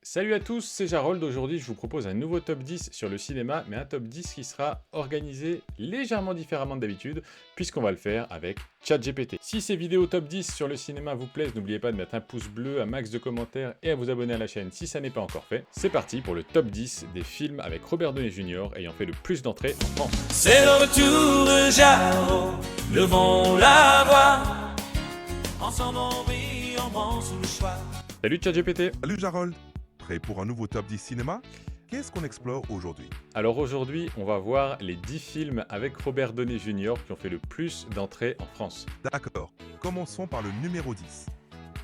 Salut à tous, c'est Jarold. Aujourd'hui, je vous propose un nouveau top 10 sur le cinéma, mais un top 10 qui sera organisé légèrement différemment d'habitude, puisqu'on va le faire avec ChatGPT. Si ces vidéos top 10 sur le cinéma vous plaisent, n'oubliez pas de mettre un pouce bleu, un max de commentaires et à vous abonner à la chaîne si ça n'est pas encore fait. C'est parti pour le top 10 des films avec Robert Downey Jr. ayant fait le plus d'entrées en France. C'est le retour de Jarold, levons la voix, ensemble on brille, on prend sous le choix. Salut ChatGPT. Salut Jarold, prêt pour un nouveau top 10 cinéma? Qu'est-ce qu'on explore aujourd'hui? Alors aujourd'hui, on va voir les 10 films avec Robert Downey Jr. qui ont fait le plus d'entrées en France. D'accord, commençons par le numéro 10.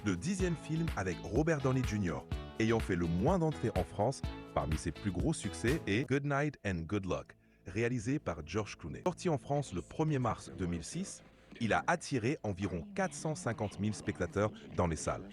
Le 10e film avec Robert Downey Jr. ayant fait le moins d'entrées en France parmi ses plus gros succès est Good Night and Good Luck, réalisé par George Clooney. Sorti en France le 1er mars 2006, il a attiré environ 450 000 spectateurs dans les salles.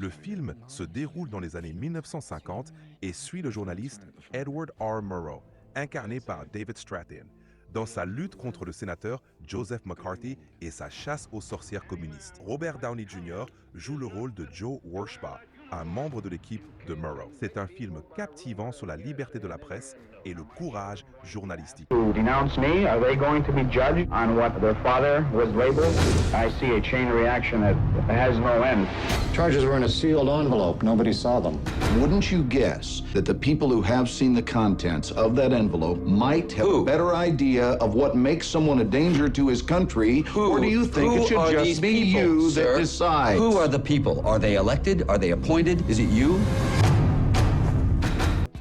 Le film se déroule dans les années 1950 et suit le journaliste Edward R. Murrow, incarné par David Strathairn, dans sa lutte contre le sénateur Joseph McCarthy et sa chasse aux sorcières communistes. Robert Downey Jr. joue le rôle de Joe Warshba, un membre de l'équipe de Murrow. C'est un film captivant sur la liberté de la presse et le courage journalistique. Who denounce me, are they going to be judged on what their father was labeled? I see a chain reaction that has no end. Charges were in a sealed envelope. Nobody saw them. Wouldn't you guess that the people who have seen the contents of that envelope might have a better idea of what makes someone a danger to his country? Or do you think it should just be you that decides? Who are the people? Are they elected? Are they appointed? Is it you?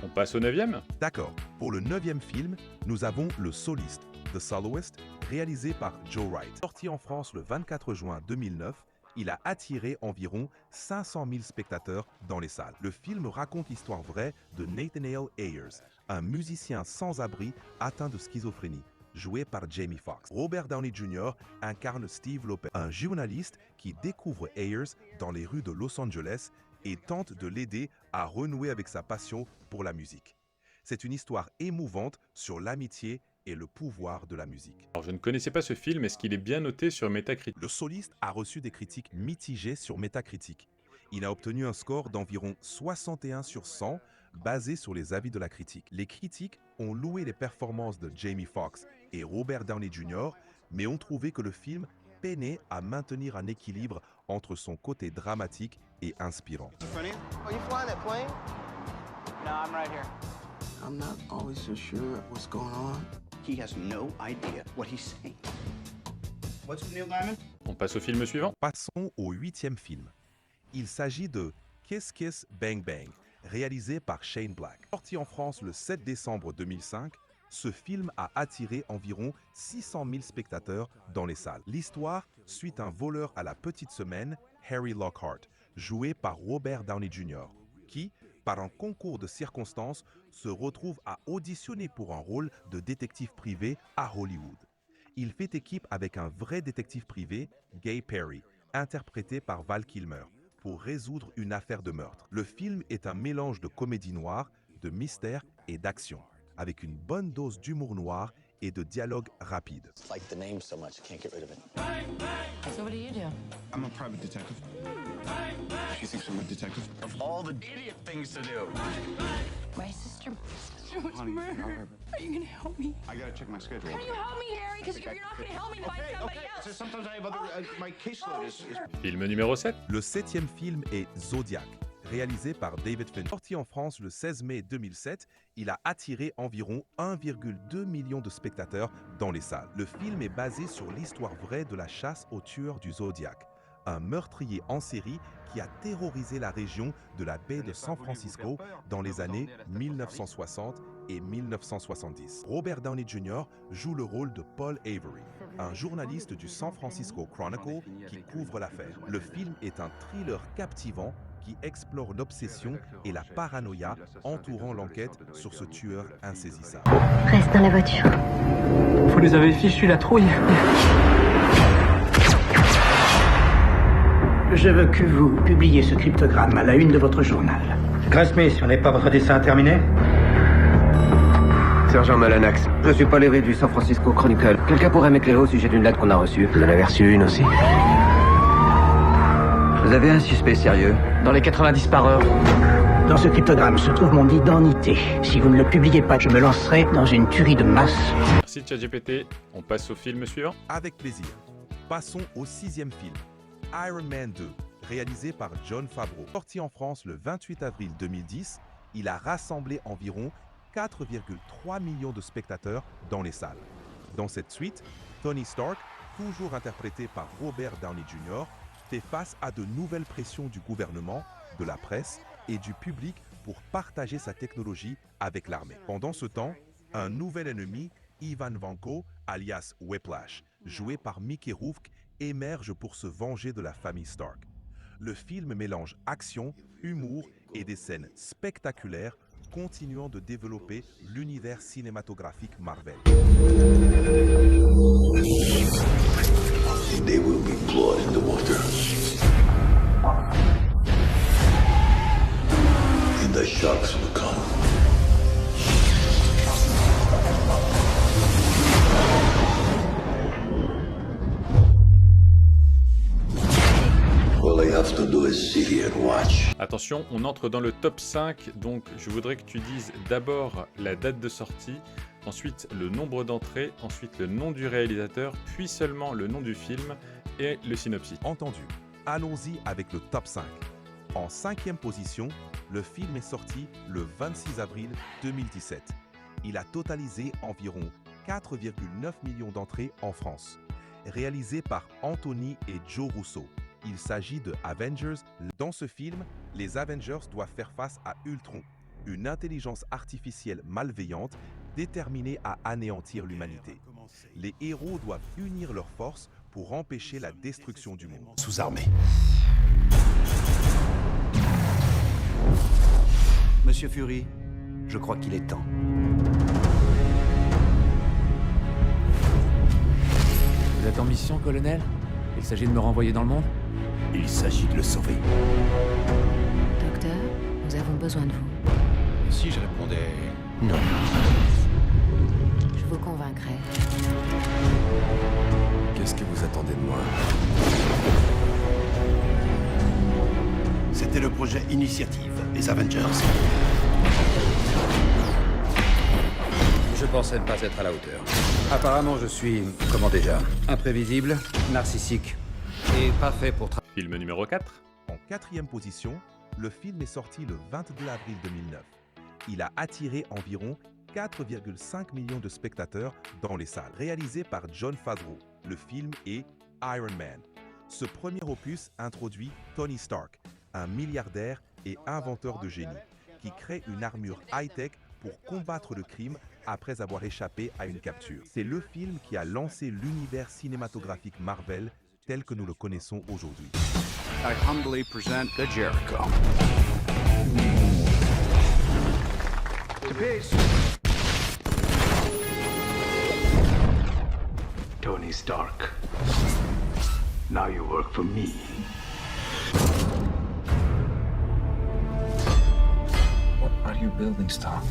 On passe au 9e. D'accord, pour le 9e film, nous avons Le Soliste, The Soloist, réalisé par Joe Wright. Sorti en France le 24 juin 2009, il a attiré environ 500 000 spectateurs dans les salles. Le film raconte l'histoire vraie de Nathaniel Ayers, un musicien sans-abri atteint de schizophrénie, joué par Jamie Foxx. Robert Downey Jr. incarne Steve Lopez, un journaliste qui découvre Ayers dans les rues de Los Angeles et tente de l'aider à renouer avec sa passion pour la musique. C'est une histoire émouvante sur l'amitié et le pouvoir de la musique. Alors je ne connaissais pas ce film, est-ce qu'il est bien noté sur Metacritic? Le Soliste a reçu des critiques mitigées sur Metacritic. Il a obtenu un score d'environ 61 sur 100, basé sur les avis de la critique. Les critiques ont loué les performances de Jamie Foxx et Robert Downey Jr., mais ont trouvé que le film peinait à maintenir un équilibre entre son côté dramatique et inspirant. Are you flying that plane? No, I'm right here. I'm not always so sure what's going on. He has no idea what he's saying. What's with Neil Diamond? On passe au film suivant. Passons au 8e film. Il s'agit de Kiss Kiss Bang Bang, réalisé par Shane Black. Sorti en France le 7 décembre 2005, ce film a attiré environ 600 000 spectateurs dans les salles. L'histoire suit un voleur à la petite semaine, Harry Lockhart, joué par Robert Downey Jr., qui, par un concours de circonstances, se retrouve à auditionner pour un rôle de détective privé à Hollywood. Il fait équipe avec un vrai détective privé, Guy Perry, interprété par Val Kilmer, pour résoudre une affaire de meurtre. Le film est un mélange de comédie noire, de mystère et d'action, avec une bonne dose d'humour noir et de dialogue rapide. Like the name so much, I can't get rid of it. So what do you do? I'm a private detective. She thinks I'm a detective. Of all the idiot things to do. My sister was murdered. Are you gonna help me? I gotta check my schedule. Can you help me, Harry? Because if you're not gonna help me, find somebody else. So sometimes I have other. My caseload is. Film numéro 7. Le 7e film est Zodiac, réalisé par David Fincher. Sorti en France le 16 mai 2007, il a attiré environ 1,2 million de spectateurs dans les salles. Le film est basé sur l'histoire vraie de la chasse aux tueurs du Zodiac, un meurtrier en série qui a terrorisé la région de la baie de San Francisco dans les années 1960 et 1970. Robert Downey Jr. joue le rôle de Paul Avery, un journaliste du San Francisco Chronicle qui couvre l'affaire. Le film est un thriller captivant qui explore l'obsession et la paranoïa entourant l'enquête sur ce tueur insaisissable. Reste dans la voiture. Vous les avez fichu la trouille. Je veux que vous publiez ce cryptogramme à la une de votre journal. Grace-Smith, on n'est pas votre dessin terminé? Sergent Malanax, je suis Paul Avery du San Francisco Chronicle. Quelqu'un pourrait m'éclairer au sujet d'une lettre qu'on a reçue? Vous en avez reçu une aussi? Vous avez un suspect sérieux? Dans les 90 par heure. Dans ce cryptogramme se trouve mon identité. Si vous ne le publiez pas, je me lancerai dans une tuerie de masse. Merci ChatGPT, on passe au film suivant. Avec plaisir. Passons au 6e film, Iron Man 2, réalisé par Jon Favreau. Sorti en France le 28 avril 2010, il a rassemblé environ 4,3 millions de spectateurs dans les salles. Dans cette suite, Tony Stark, toujours interprété par Robert Downey Jr., fait face à de nouvelles pressions du gouvernement, de la presse et du public pour partager sa technologie avec l'armée. Pendant ce temps, un nouvel ennemi, Ivan Vanko, alias Whiplash, joué par Mickey Rourke, émerge pour se venger de la famille Stark. Le film mélange action, humour et des scènes spectaculaires, continuant de développer l'univers cinématographique Marvel. There will be blood in the water. And the sharks will come. All I have to do is sit here and watch. Attention, on entre dans le top 5, donc je voudrais que tu dises d'abord la date de sortie, ensuite le nombre d'entrées, ensuite le nom du réalisateur, puis seulement le nom du film et le synopsis. Entendu. Allons-y avec le top 5. En 5e position, le film est sorti le 26 avril 2017. Il a totalisé environ 4,9 millions d'entrées en France. Réalisé par Anthony et Joe Russo. Il s'agit de Avengers. Dans ce film, les Avengers doivent faire face à Ultron, une intelligence artificielle malveillante déterminée à anéantir l'humanité. Les héros doivent unir leurs forces pour empêcher la destruction du monde. Sous-armé. Monsieur Fury, je crois qu'il est temps. Vous êtes en mission, colonel? Il s'agit de me renvoyer dans le monde? Il s'agit de le sauver. Docteur, nous avons besoin de vous. Et si je répondais non? Je vous convaincrai. Qu'est-ce que vous attendez de moi? C'était le projet Initiative, les Avengers. Je pensais ne pas être à la hauteur. Apparemment, je suis, comment déjà, imprévisible, narcissique et pas fait pour travailler. Film numéro 4. En 4e position, le film est sorti le 22 avril 2009. Il a attiré environ 4,5 millions de spectateurs dans les salles. Réalisé par Jon Favreau, le film est Iron Man. Ce premier opus introduit Tony Stark, un milliardaire et inventeur de génie, qui crée une armure high-tech pour combattre le crime après avoir échappé à une capture. C'est le film qui a lancé l'univers cinématographique Marvel tel que nous le connaissons aujourd'hui. I humbly present the Jericho. To peace. Tony Stark. Now you work for me. What are you building, Stark?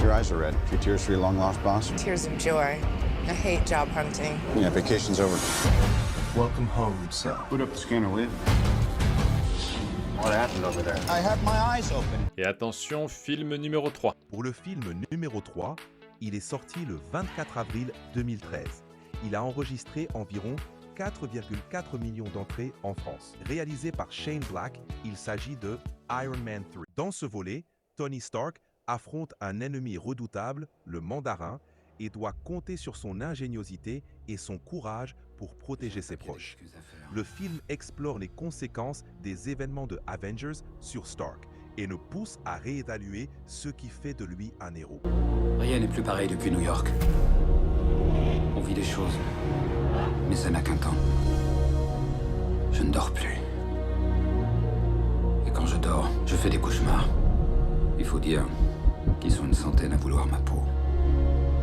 Your eyes are red. Few tears for your long-lost boss? Tears of joy. I hate job hunting. Yeah, vacation's over. Welcome home, sir. Boot up the scanner, will you? What happened over there? I had my eyes open. Et attention, film numéro 3. Pour le film numéro 3, il est sorti le 24 avril 2013. Il a enregistré environ 4,4 millions d'entrées en France. Réalisé par Shane Black, il s'agit de Iron Man 3. Dans ce volet, Tony Stark affronte un ennemi redoutable, le Mandarin, et doit compter sur son ingéniosité et son courage pour protéger ses proches. Le film explore les conséquences des événements de Avengers sur Stark et nous pousse à réévaluer ce qui fait de lui un héros. Rien n'est plus pareil depuis New York. On vit des choses, mais ça n'a qu'un temps. Je ne dors plus. Et quand je dors, je fais des cauchemars. Il faut dire qu'ils sont une centaine à vouloir ma peau.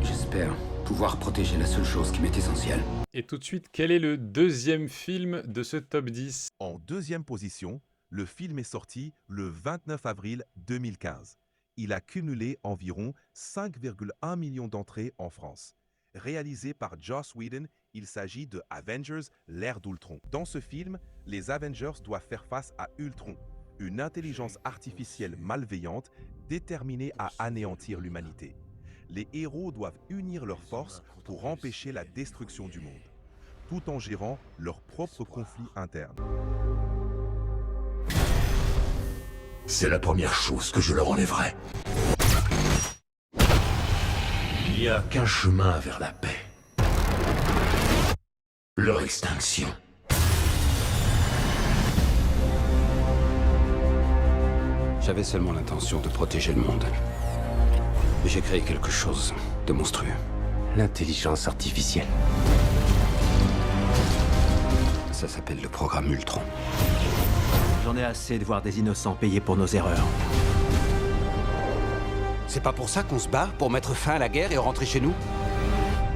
J'espère pouvoir protéger la seule chose qui m'est essentielle. Et tout de suite, quel est le deuxième film de ce top 10? En deuxième position, le film est sorti le 29 avril 2015. il a cumulé environ 5,1 millions d'entrées en France. Réalisé par Joss Whedon, il s'agit de Avengers, l'ère d'Ultron. Dans ce film, les Avengers doivent faire face à Ultron, une intelligence artificielle malveillante déterminée à anéantir l'humanité. Les héros doivent unir leurs forces pour empêcher la destruction du monde, tout en gérant leurs propres conflits internes. C'est la première chose que je leur enlèverai. Il n'y a qu'un chemin vers la paix. Leur extinction. J'avais seulement l'intention de protéger le monde. Mais j'ai créé quelque chose de monstrueux. L'intelligence artificielle. Ça s'appelle le programme Ultron. J'en ai assez de voir des innocents payer pour nos erreurs. C'est pas pour ça qu'on se bat, pour mettre fin à la guerre et rentrer chez nous?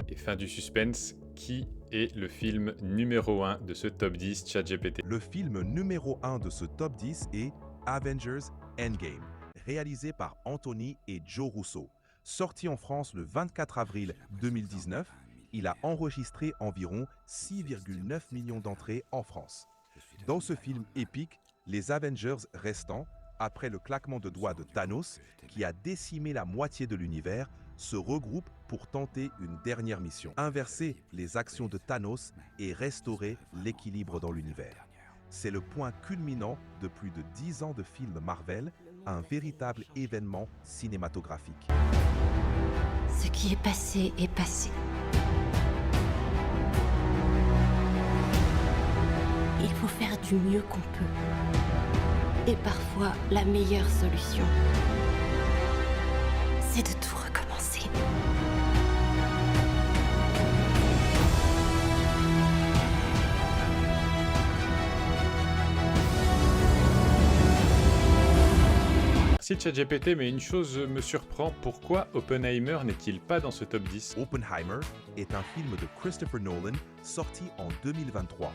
Et fin du suspense, qui est le film numéro 1 de ce top 10 ChatGPT? Le film numéro 1 de ce top 10 est Avengers Endgame, réalisé par Anthony et Joe Russo. Sorti en France le 24 avril 2019, il a enregistré environ 6,9 millions d'entrées en France. Dans ce film épique, les Avengers restants, après le claquement de doigts de Thanos, qui a décimé la moitié de l'univers, se regroupent pour tenter une dernière mission. Inverser les actions de Thanos et restaurer l'équilibre dans l'univers. C'est le point culminant de plus de 10 ans de films Marvel, un véritable événement cinématographique. Ce qui est passé est passé. Il faut faire du mieux qu'on peut. Et parfois, la meilleure solution, c'est de tout recommencer. Merci ChatGPT, mais une chose me surprend, pourquoi Oppenheimer n'est-il pas dans ce top 10? Oppenheimer est un film de Christopher Nolan sorti en 2023.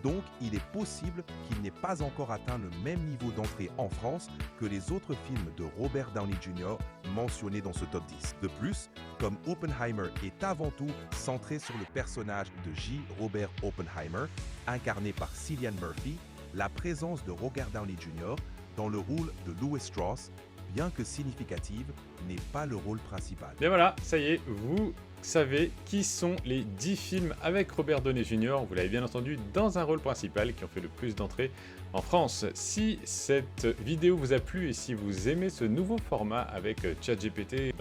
Donc, il est possible qu'il n'ait pas encore atteint le même niveau d'entrée en France que les autres films de Robert Downey Jr. mentionnés dans ce top 10. De plus, comme Oppenheimer est avant tout centré sur le personnage de J. Robert Oppenheimer, incarné par Cillian Murphy, la présence de Robert Downey Jr. dans le rôle de Louis Strauss, bien que significative, n'est pas le rôle principal. Et voilà, ça y est, vous savez qui sont les 10 films avec Robert Downey Jr., vous l'avez bien entendu, dans un rôle principal qui ont fait le plus d'entrées en France. Si cette vidéo vous a plu et si vous aimez ce nouveau format avec ChatGPT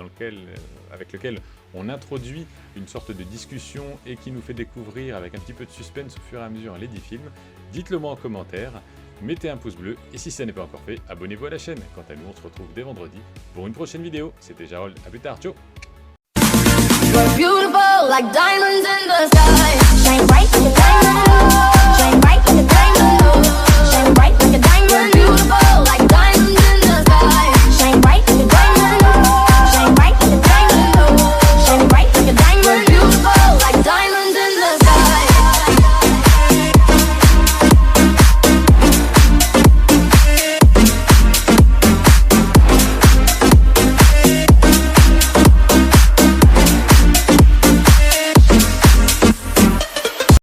avec lequel on introduit une sorte de discussion et qui nous fait découvrir avec un petit peu de suspense au fur et à mesure les 10 films, dites-le moi en commentaire. Mettez un pouce bleu et si ça n'est pas encore fait, abonnez-vous à la chaîne. Quant à nous, on se retrouve dès vendredi pour une prochaine vidéo. C'était Jarol, à plus tard, ciao. Beautiful like diamonds in the sky, shine bright.